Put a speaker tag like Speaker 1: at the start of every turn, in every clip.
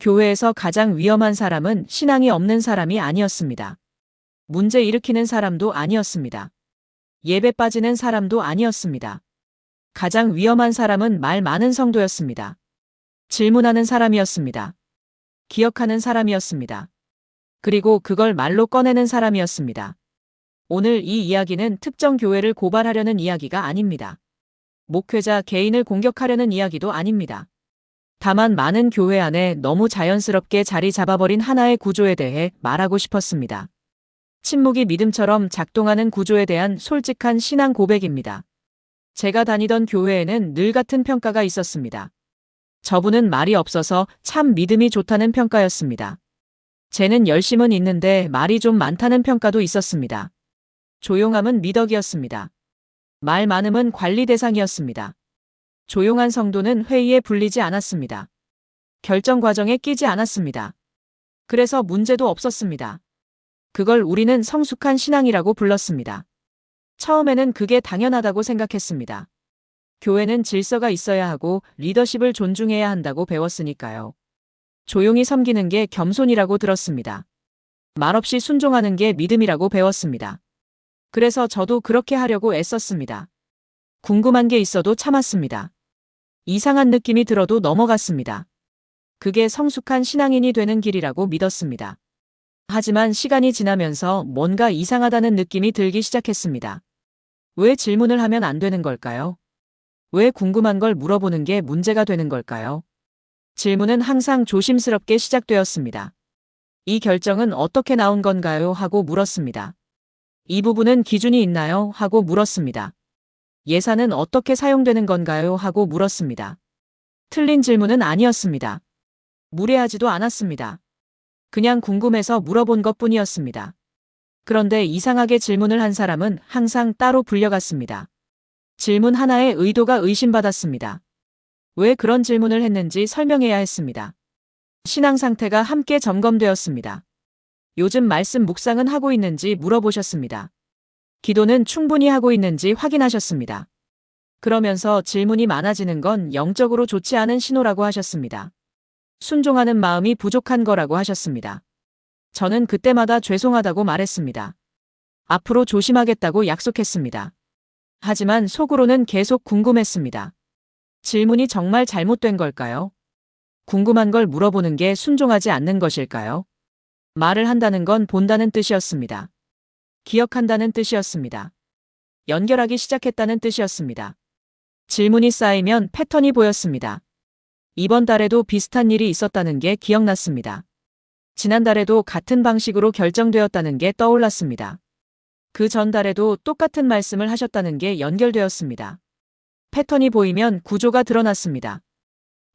Speaker 1: 교회에서 가장 위험한 사람은 신앙이 없는 사람이 아니었습니다. 문제 일으키는 사람도 아니었습니다. 예배 빠지는 사람도 아니었습니다. 가장 위험한 사람은 말 많은 성도였습니다. 질문하는 사람이었습니다. 기억하는 사람이었습니다. 그리고 그걸 말로 꺼내는 사람이었습니다. 오늘 이 이야기는 특정 교회를 고발하려는 이야기가 아닙니다. 목회자 개인을 공격하려는 이야기도 아닙니다. 다만 많은 교회 안에 너무 자연스럽게 자리 잡아버린 하나의 구조에 대해 말하고 싶었습니다. 침묵이 믿음처럼 작동하는 구조에 대한 솔직한 신앙 고백입니다. 제가 다니던 교회에는 늘 같은 평가가 있었습니다. 저분은 말이 없어서 참 믿음이 좋다는 평가였습니다. 쟤는 열심은 있는데 말이 좀 많다는 평가도 있었습니다. 조용함은 미덕이었습니다. 말 많음은 관리 대상이었습니다. 조용한 성도는 회의에 불리지 않았습니다. 결정 과정에 끼지 않았습니다. 그래서 문제도 없었습니다. 그걸 우리는 성숙한 신앙이라고 불렀습니다. 처음에는 그게 당연하다고 생각했습니다. 교회는 질서가 있어야 하고 리더십을 존중해야 한다고 배웠으니까요. 조용히 섬기는 게 겸손이라고 들었습니다. 말없이 순종하는 게 믿음이라고 배웠습니다. 그래서 저도 그렇게 하려고 애썼습니다. 궁금한 게 있어도 참았습니다. 이상한 느낌이 들어도 넘어갔습니다. 그게 성숙한 신앙인이 되는 길이라고 믿었습니다. 하지만 시간이 지나면서 뭔가 이상하다는 느낌이 들기 시작했습니다. 왜 질문을 하면 안 되는 걸까요? 왜 궁금한 걸 물어보는 게 문제가 되는 걸까요? 질문은 항상 조심스럽게 시작되었습니다. 이 결정은 어떻게 나온 건가요? 하고 물었습니다. 이 부분은 기준이 있나요? 하고 물었습니다. 예산은 어떻게 사용되는 건가요? 하고 물었습니다. 틀린 질문은 아니었습니다. 무례하지도 않았습니다. 그냥 궁금해서 물어본 것뿐이었습니다. 그런데 이상하게 질문을 한 사람은 항상 따로 불려갔습니다. 질문 하나에 의도가 의심받았습니다. 왜 그런 질문을 했는지 설명해야 했습니다. 신앙 상태가 함께 점검되었습니다. 요즘 말씀 묵상은 하고 있는지 물어보셨습니다. 기도는 충분히 하고 있는지 확인하셨습니다. 그러면서 질문이 많아지는 건 영적으로 좋지 않은 신호라고 하셨습니다. 순종하는 마음이 부족한 거라고 하셨습니다. 저는 그때마다 죄송하다고 말했습니다. 앞으로 조심하겠다고 약속했습니다. 하지만 속으로는 계속 궁금했습니다. 질문이 정말 잘못된 걸까요? 궁금한 걸 물어보는 게 순종하지 않는 것일까요? 말을 한다는 건 본다는 뜻이었습니다. 기억한다는 뜻이었습니다. 연결하기 시작했다는 뜻이었습니다. 질문이 쌓이면 패턴이 보였습니다. 이번 달에도 비슷한 일이 있었다는 게 기억났습니다. 지난달에도 같은 방식으로 결정되었다는 게 떠올랐습니다. 그 전달에도 똑같은 말씀을 하셨다는 게 연결되었습니다. 패턴이 보이면 구조가 드러났습니다.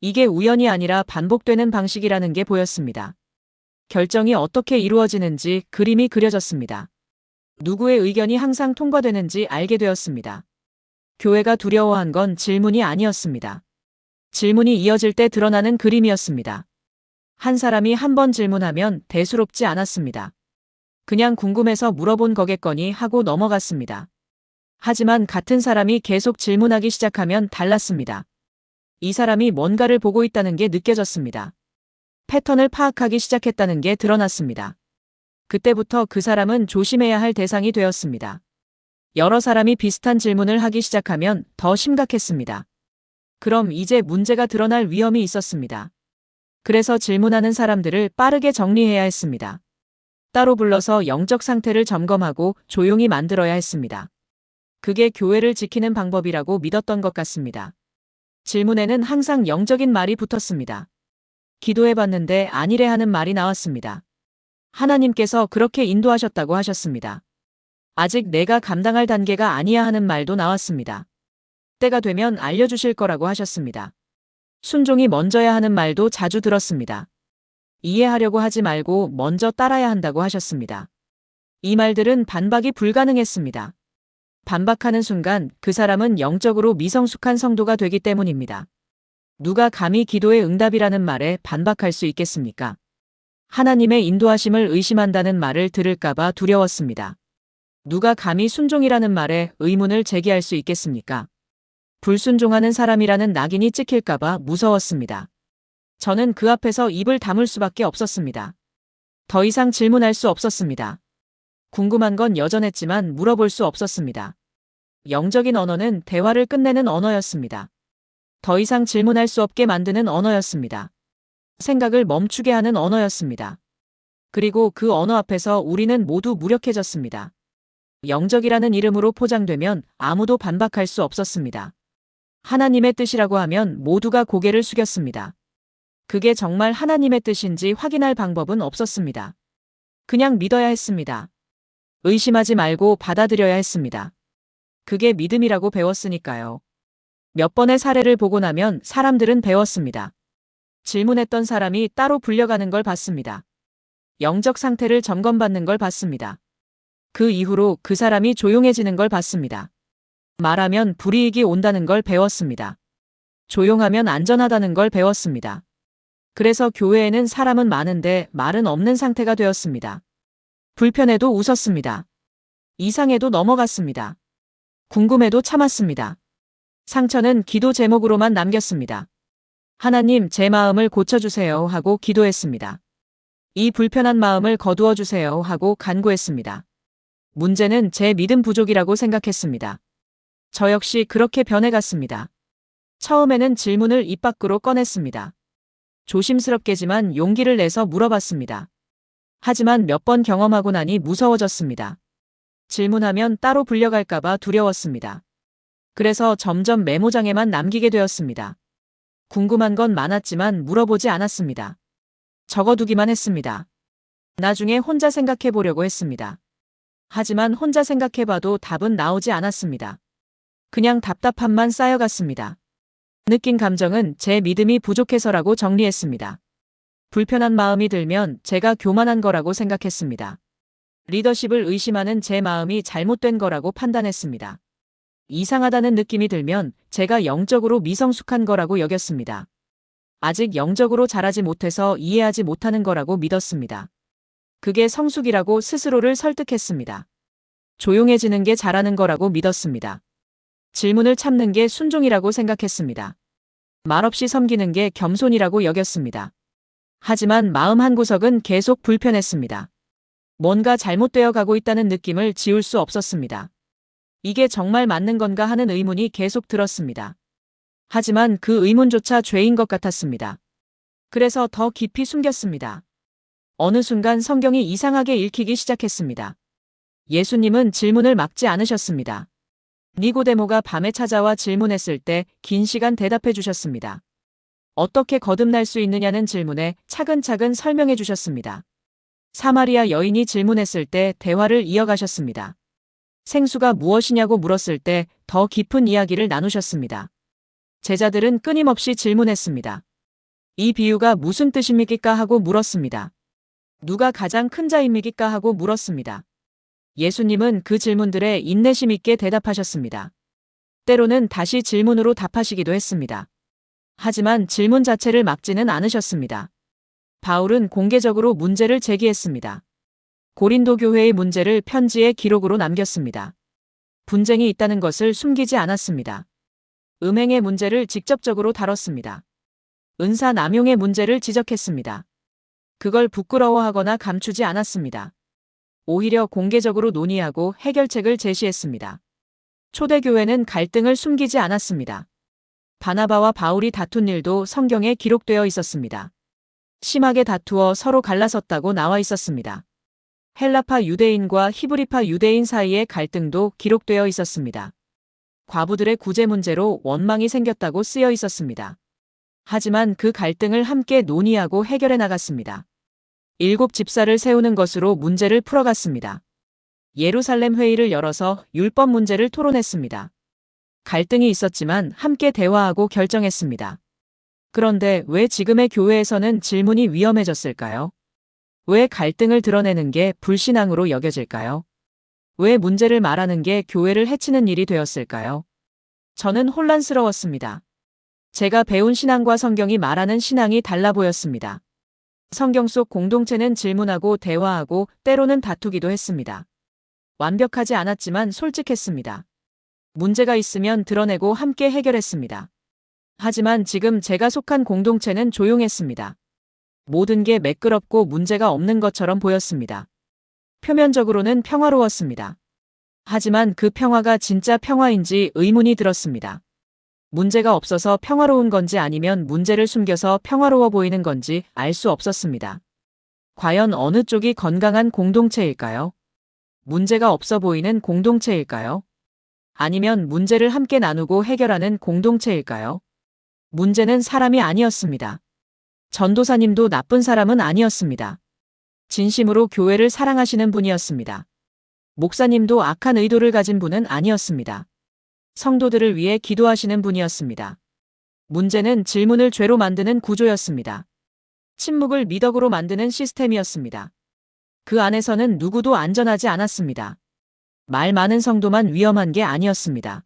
Speaker 1: 이게 우연이 아니라 반복되는 방식이라는 게 보였습니다. 결정이 어떻게 이루어지는지 그림이 그려졌습니다. 누구의 의견이 항상 통과되는지 알게 되었습니다. 교회가 두려워한 건 질문이 아니었습니다. 질문이 이어질 때 드러나는 그림이었습니다. 한 사람이 한 번 질문하면 대수롭지 않았습니다. 그냥 궁금해서 물어본 거겠거니 하고 넘어갔습니다. 하지만 같은 사람이 계속 질문하기 시작하면 달랐습니다. 이 사람이 뭔가를 보고 있다는 게 느껴졌습니다. 패턴을 파악하기 시작했다는 게 드러났습니다. 그때부터 그 사람은 조심해야 할 대상이 되었습니다. 여러 사람이 비슷한 질문을 하기 시작하면 더 심각했습니다. 그럼 이제 문제가 드러날 위험이 있었습니다. 그래서 질문하는 사람들을 빠르게 정리해야 했습니다. 따로 불러서 영적 상태를 점검하고 조용히 만들어야 했습니다. 그게 교회를 지키는 방법이라고 믿었던 것 같습니다. 질문에는 항상 영적인 말이 붙었습니다. 기도해봤는데 아니래 하는 말이 나왔습니다. 하나님께서 그렇게 인도하셨다고 하셨습니다. 아직 내가 감당할 단계가 아니야 하는 말도 나왔습니다. 때가 되면 알려주실 거라고 하셨습니다. 순종이 먼저야 하는 말도 자주 들었습니다. 이해하려고 하지 말고 먼저 따라야 한다고 하셨습니다. 이 말들은 반박이 불가능했습니다. 반박하는 순간 그 사람은 영적으로 미성숙한 성도가 되기 때문입니다. 누가 감히 기도의 응답이라는 말에 반박할 수 있겠습니까? 하나님의 인도하심을 의심한다는 말을 들을까봐 두려웠습니다. 누가 감히 순종이라는 말에 의문을 제기할 수 있겠습니까? 불순종하는 사람이라는 낙인이 찍힐까봐 무서웠습니다. 저는 그 앞에서 입을 다물 수밖에 없었습니다. 더 이상 질문할 수 없었습니다. 궁금한 건 여전했지만 물어볼 수 없었습니다. 영적인 언어는 대화를 끝내는 언어였습니다. 더 이상 질문할 수 없게 만드는 언어였습니다. 생각을 멈추게 하는 언어였습니다. 그리고 그 언어 앞에서 우리는 모두 무력해졌습니다. 영적이라는 이름으로 포장되면 아무도 반박할 수 없었습니다. 하나님의 뜻이라고 하면 모두가 고개를 숙였습니다. 그게 정말 하나님의 뜻인지 확인할 방법은 없었습니다. 그냥 믿어야 했습니다. 의심하지 말고 받아들여야 했습니다. 그게 믿음이라고 배웠으니까요. 몇 번의 사례를 보고 나면 사람들은 배웠습니다. 질문했던 사람이 따로 불려가는 걸 봤습니다. 영적 상태를 점검받는 걸 봤습니다. 그 이후로 그 사람이 조용해지는 걸 봤습니다. 말하면 불이익이 온다는 걸 배웠습니다. 조용하면 안전하다는 걸 배웠습니다. 그래서 교회에는 사람은 많은데 말은 없는 상태가 되었습니다. 불편해도 웃었습니다. 이상해도 넘어갔습니다. 궁금해도 참았습니다. 상처는 기도 제목으로만 남겼습니다. 하나님, 제 마음을 고쳐주세요 하고 기도했습니다. 이 불편한 마음을 거두어 주세요 하고 간구했습니다. 문제는 제 믿음 부족이라고 생각했습니다. 저 역시 그렇게 변해갔습니다. 처음에는 질문을 입 밖으로 꺼냈습니다. 조심스럽게지만 용기를 내서 물어봤습니다. 하지만 몇 번 경험하고 나니 무서워졌습니다. 질문하면 따로 불려갈까봐 두려웠습니다. 그래서 점점 메모장에만 남기게 되었습니다. 궁금한 건 많았지만 물어보지 않았습니다. 적어두기만 했습니다. 나중에 혼자 생각해 보려고 했습니다. 하지만 혼자 생각해봐도 답은 나오지 않았습니다. 그냥 답답함만 쌓여갔습니다. 느낀 감정은 제 믿음이 부족해서라고 정리했습니다. 불편한 마음이 들면 제가 교만한 거라고 생각했습니다. 리더십을 의심하는 제 마음이 잘못된 거라고 판단했습니다. 이상하다는 느낌이 들면 제가 영적으로 미성숙한 거라고 여겼습니다. 아직 영적으로 자라지 못해서 이해하지 못하는 거라고 믿었습니다. 그게 성숙이라고 스스로를 설득했습니다. 조용해지는 게 잘하는 거라고 믿었습니다. 질문을 참는 게 순종이라고 생각했습니다. 말없이 섬기는 게 겸손이라고 여겼습니다. 하지만 마음 한구석은 계속 불편했습니다. 뭔가 잘못되어 가고 있다는 느낌을 지울 수 없었습니다. 이게 정말 맞는 건가 하는 의문이 계속 들었습니다. 하지만 그 의문조차 죄인 것 같았습니다. 그래서 더 깊이 숨겼습니다. 어느 순간 성경이 이상하게 읽히기 시작했습니다. 예수님은 질문을 막지 않으셨습니다. 니고데모가 밤에 찾아와 질문했을 때 긴 시간 대답해 주셨습니다. 어떻게 거듭날 수 있느냐는 질문에 차근차근 설명해 주셨습니다. 사마리아 여인이 질문했을 때 대화를 이어가셨습니다. 생수가 무엇이냐고 물었을 때 더 깊은 이야기를 나누셨습니다. 제자들은 끊임없이 질문했습니다. 이 비유가 무슨 뜻입니까 하고 물었습니다. 누가 가장 큰 자입니까 하고 물었습니다. 예수님은 그 질문들에 인내심 있게 대답하셨습니다. 때로는 다시 질문으로 답하시기도 했습니다. 하지만 질문 자체를 막지는 않으셨습니다. 바울은 공개적으로 문제를 제기했습니다. 고린도 교회의 문제를 편지에 기록으로 남겼습니다. 분쟁이 있다는 것을 숨기지 않았습니다. 음행의 문제를 직접적으로 다뤘습니다. 은사 남용의 문제를 지적했습니다. 그걸 부끄러워하거나 감추지 않았습니다. 오히려 공개적으로 논의하고 해결책을 제시했습니다. 초대교회는 갈등을 숨기지 않았습니다. 바나바와 바울이 다툰 일도 성경에 기록되어 있었습니다. 심하게 다투어 서로 갈라섰다고 나와 있었습니다. 헬라파 유대인과 히브리파 유대인 사이의 갈등도 기록되어 있었습니다. 과부들의 구제 문제로 원망이 생겼다고 쓰여 있었습니다. 하지만 그 갈등을 함께 논의하고 해결해 나갔습니다. 7 집사를 세우는 것으로 문제를 풀어갔습니다. 예루살렘 회의를 열어서 율법 문제를 토론했습니다. 갈등이 있었지만 함께 대화하고 결정했습니다. 그런데 왜 지금의 교회에서는 질문이 위험해졌을까요? 왜 갈등을 드러내는 게 불신앙으로 여겨질까요? 왜 문제를 말하는 게 교회를 해치는 일이 되었을까요? 저는 혼란스러웠습니다. 제가 배운 신앙과 성경이 말하는 신앙이 달라 보였습니다. 성경 속 공동체는 질문하고 대화하고 때로는 다투기도 했습니다. 완벽하지 않았지만 솔직했습니다. 문제가 있으면 드러내고 함께 해결했습니다. 하지만 지금 제가 속한 공동체는 조용했습니다. 모든 게 매끄럽고 문제가 없는 것처럼 보였습니다. 표면적으로는 평화로웠습니다. 하지만 그 평화가 진짜 평화인지 의문이 들었습니다. 문제가 없어서 평화로운 건지 아니면 문제를 숨겨서 평화로워 보이는 건지 알 수 없었습니다. 과연 어느 쪽이 건강한 공동체일까요? 문제가 없어 보이는 공동체일까요? 아니면 문제를 함께 나누고 해결하는 공동체일까요? 문제는 사람이 아니었습니다. 전도사님도 나쁜 사람은 아니었습니다. 진심으로 교회를 사랑하시는 분이었습니다. 목사님도 악한 의도를 가진 분은 아니었습니다. 성도들을 위해 기도하시는 분이었습니다. 문제는 질문을 죄로 만드는 구조였습니다. 침묵을 미덕으로 만드는 시스템이었습니다. 그 안에서는 누구도 안전하지 않았습니다. 말 많은 성도만 위험한 게 아니었습니다.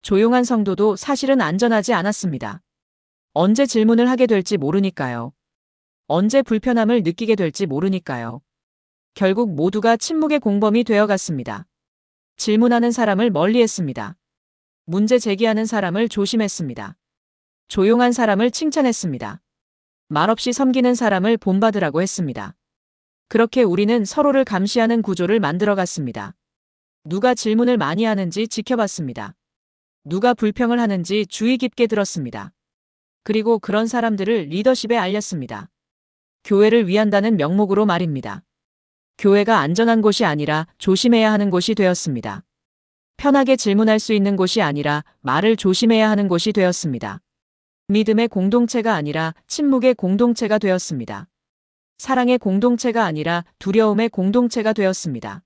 Speaker 1: 조용한 성도도 사실은 안전하지 않았습니다. 언제 질문을 하게 될지 모르니까요. 언제 불편함을 느끼게 될지 모르니까요. 결국 모두가 침묵의 공범이 되어갔습니다. 질문하는 사람을 멀리했습니다. 문제 제기하는 사람을 조심했습니다. 조용한 사람을 칭찬했습니다. 말없이 섬기는 사람을 본받으라고 했습니다. 그렇게 우리는 서로를 감시하는 구조를 만들어갔습니다. 누가 질문을 많이 하는지 지켜봤습니다. 누가 불평을 하는지 주의 깊게 들었습니다. 그리고 그런 사람들을 리더십에 알렸습니다. 교회를 위한다는 명목으로 말입니다. 교회가 안전한 곳이 아니라 조심해야 하는 곳이 되었습니다. 편하게 질문할 수 있는 곳이 아니라 말을 조심해야 하는 곳이 되었습니다. 믿음의 공동체가 아니라 침묵의 공동체가 되었습니다. 사랑의 공동체가 아니라 두려움의 공동체가 되었습니다.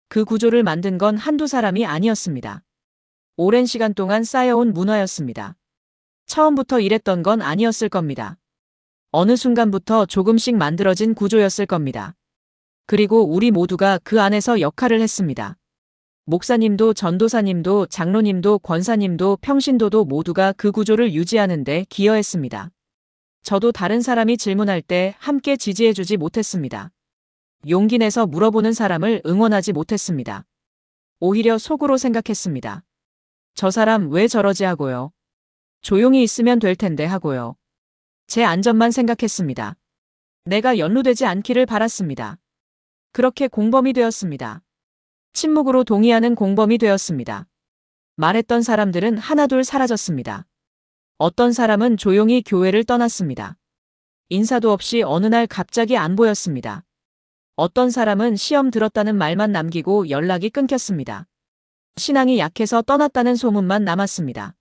Speaker 1: 그 구조를 만든 건 한두 사람이 아니었습니다. 오랜 시간 동안 쌓여온 문화였습니다. 처음부터 이랬던 건 아니었을 겁니다. 어느 순간부터 조금씩 만들어진 구조였을 겁니다. 그리고 우리 모두가 그 안에서 역할을 했습니다. 목사님도 전도사님도 장로님도 권사님도 평신도도 모두가 그 구조를 유지하는 데 기여했습니다. 저도 다른 사람이 질문할 때 함께 지지해주지 못했습니다. 용기 내서 물어보는 사람을 응원하지 못했습니다. 오히려 속으로 생각했습니다. 저 사람 왜 저러지 하고요. 조용히 있으면 될 텐데 하고요. 제 안전만 생각했습니다. 내가 연루되지 않기를 바랐습니다. 그렇게 공범이 되었습니다. 침묵으로 동의하는 공범이 되었습니다. 말했던 사람들은 하나둘 사라졌습니다. 어떤 사람은 조용히 교회를 떠났습니다. 인사도 없이 어느 날 갑자기 안 보였습니다. 어떤 사람은 시험 들었다는 말만 남기고 연락이 끊겼습니다. 신앙이 약해서 떠났다는 소문만 남았습니다.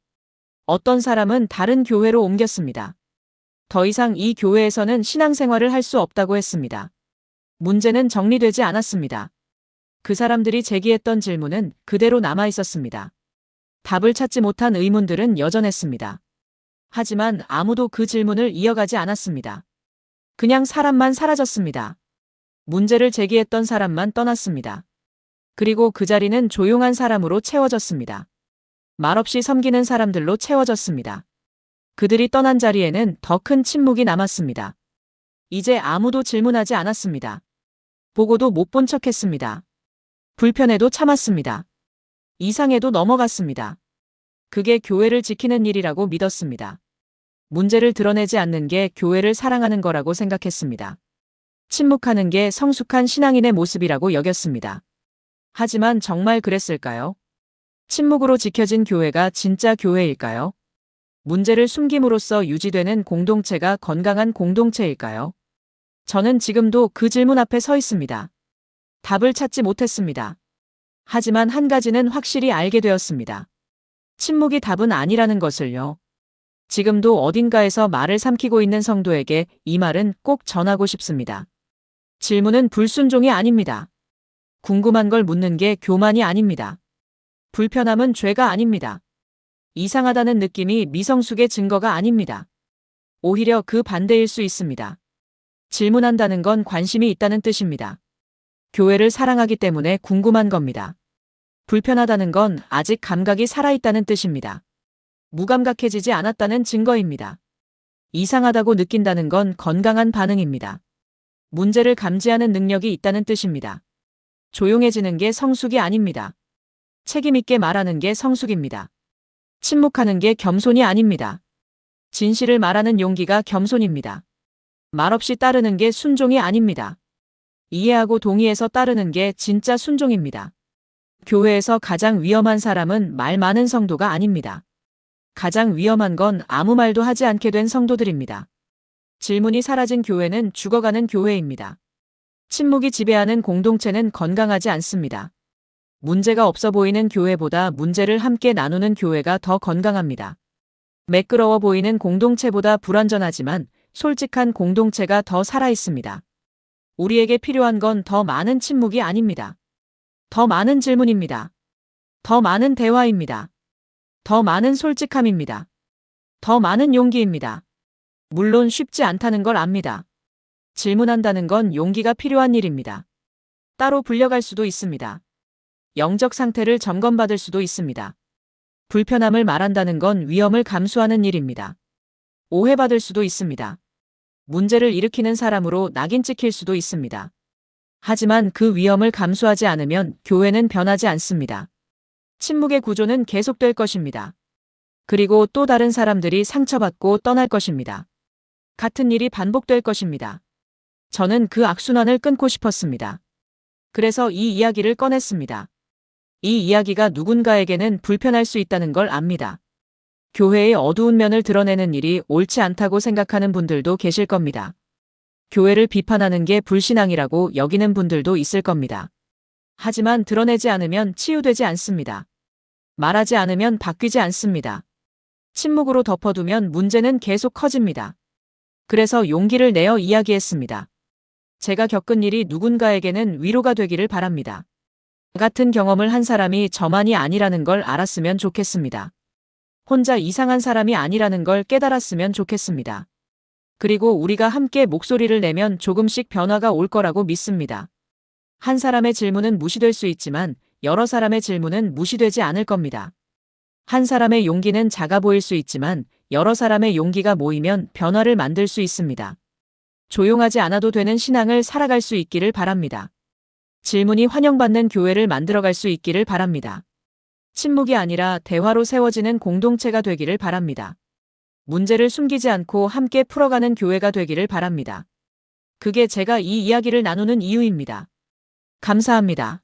Speaker 1: 어떤 사람은 다른 교회로 옮겼습니다. 더 이상 이 교회에서는 신앙생활을 할 수 없다고 했습니다. 문제는 정리되지 않았습니다. 그 사람들이 제기했던 질문은 그대로 남아 있었습니다. 답을 찾지 못한 의문들은 여전했습니다. 하지만 아무도 그 질문을 이어가지 않았습니다. 그냥 사람만 사라졌습니다. 문제를 제기했던 사람만 떠났습니다. 그리고 그 자리는 조용한 사람으로 채워졌습니다. 말없이 섬기는 사람들로 채워졌습니다. 그들이 떠난 자리에는 더 큰 침묵이 남았습니다. 이제 아무도 질문하지 않았습니다. 보고도 못 본 척했습니다. 불편해도 참았습니다. 이상해도 넘어갔습니다. 그게 교회를 지키는 일이라고 믿었습니다. 문제를 드러내지 않는 게 교회를 사랑하는 거라고 생각했습니다. 침묵하는 게 성숙한 신앙인의 모습이라고 여겼습니다. 하지만 정말 그랬을까요? 침묵으로 지켜진 교회가 진짜 교회일까요? 문제를 숨김으로써 유지되는 공동체가 건강한 공동체일까요? 저는 지금도 그 질문 앞에 서 있습니다. 답을 찾지 못했습니다. 하지만 한 가지는 확실히 알게 되었습니다. 침묵이 답은 아니라는 것을요. 지금도 어딘가에서 말을 삼키고 있는 성도에게 이 말은 꼭 전하고 싶습니다. 질문은 불순종이 아닙니다. 궁금한 걸 묻는 게 교만이 아닙니다. 불편함은 죄가 아닙니다. 이상하다는 느낌이 미성숙의 증거가 아닙니다. 오히려 그 반대일 수 있습니다. 질문한다는 건 관심이 있다는 뜻입니다. 교회를 사랑하기 때문에 궁금한 겁니다. 불편하다는 건 아직 감각이 살아있다는 뜻입니다. 무감각해지지 않았다는 증거입니다. 이상하다고 느낀다는 건 건강한 반응입니다. 문제를 감지하는 능력이 있다는 뜻입니다. 조용해지는 게 성숙이 아닙니다. 책임있게 말하는 게 성숙입니다. 침묵하는 게 겸손이 아닙니다. 진실을 말하는 용기가 겸손입니다. 말없이 따르는 게 순종이 아닙니다. 이해하고 동의해서 따르는 게 진짜 순종입니다. 교회에서 가장 위험한 사람은 말 많은 성도가 아닙니다. 가장 위험한 건 아무 말도 하지 않게 된 성도들입니다. 질문이 사라진 교회는 죽어가는 교회입니다. 침묵이 지배하는 공동체는 건강하지 않습니다. 문제가 없어 보이는 교회보다 문제를 함께 나누는 교회가 더 건강합니다. 매끄러워 보이는 공동체보다 불완전하지만 솔직한 공동체가 더 살아있습니다. 우리에게 필요한 건 더 많은 침묵이 아닙니다. 더 많은 질문입니다. 더 많은 대화입니다. 더 많은 솔직함입니다. 더 많은 용기입니다. 물론 쉽지 않다는 걸 압니다. 질문한다는 건 용기가 필요한 일입니다. 따로 불려갈 수도 있습니다. 영적 상태를 점검받을 수도 있습니다. 불편함을 말한다는 건 위험을 감수하는 일입니다. 오해받을 수도 있습니다. 문제를 일으키는 사람으로 낙인 찍힐 수도 있습니다. 하지만 그 위험을 감수하지 않으면 교회는 변하지 않습니다. 침묵의 구조는 계속될 것입니다. 그리고 또 다른 사람들이 상처받고 떠날 것입니다. 같은 일이 반복될 것입니다. 저는 그 악순환을 끊고 싶었습니다. 그래서 이 이야기를 꺼냈습니다. 이 이야기가 누군가에게는 불편할 수 있다는 걸 압니다. 교회의 어두운 면을 드러내는 일이 옳지 않다고 생각하는 분들도 계실 겁니다. 교회를 비판하는 게 불신앙이라고 여기는 분들도 있을 겁니다. 하지만 드러내지 않으면 치유되지 않습니다. 말하지 않으면 바뀌지 않습니다. 침묵으로 덮어두면 문제는 계속 커집니다. 그래서 용기를 내어 이야기했습니다. 제가 겪은 일이 누군가에게는 위로가 되기를 바랍니다. 같은 경험을 한 사람이 저만이 아니라는 걸 알았으면 좋겠습니다. 혼자 이상한 사람이 아니라는 걸 깨달았으면 좋겠습니다. 그리고 우리가 함께 목소리를 내면 조금씩 변화가 올 거라고 믿습니다. 한 사람의 질문은 무시될 수 있지만 여러 사람의 질문은 무시되지 않을 겁니다. 한 사람의 용기는 작아 보일 수 있지만 여러 사람의 용기가 모이면 변화를 만들 수 있습니다. 조용하지 않아도 되는 신앙을 살아갈 수 있기를 바랍니다. 질문이 환영받는 교회를 만들어갈 수 있기를 바랍니다. 침묵이 아니라 대화로 세워지는 공동체가 되기를 바랍니다. 문제를 숨기지 않고 함께 풀어가는 교회가 되기를 바랍니다. 그게 제가 이 이야기를 나누는 이유입니다. 감사합니다.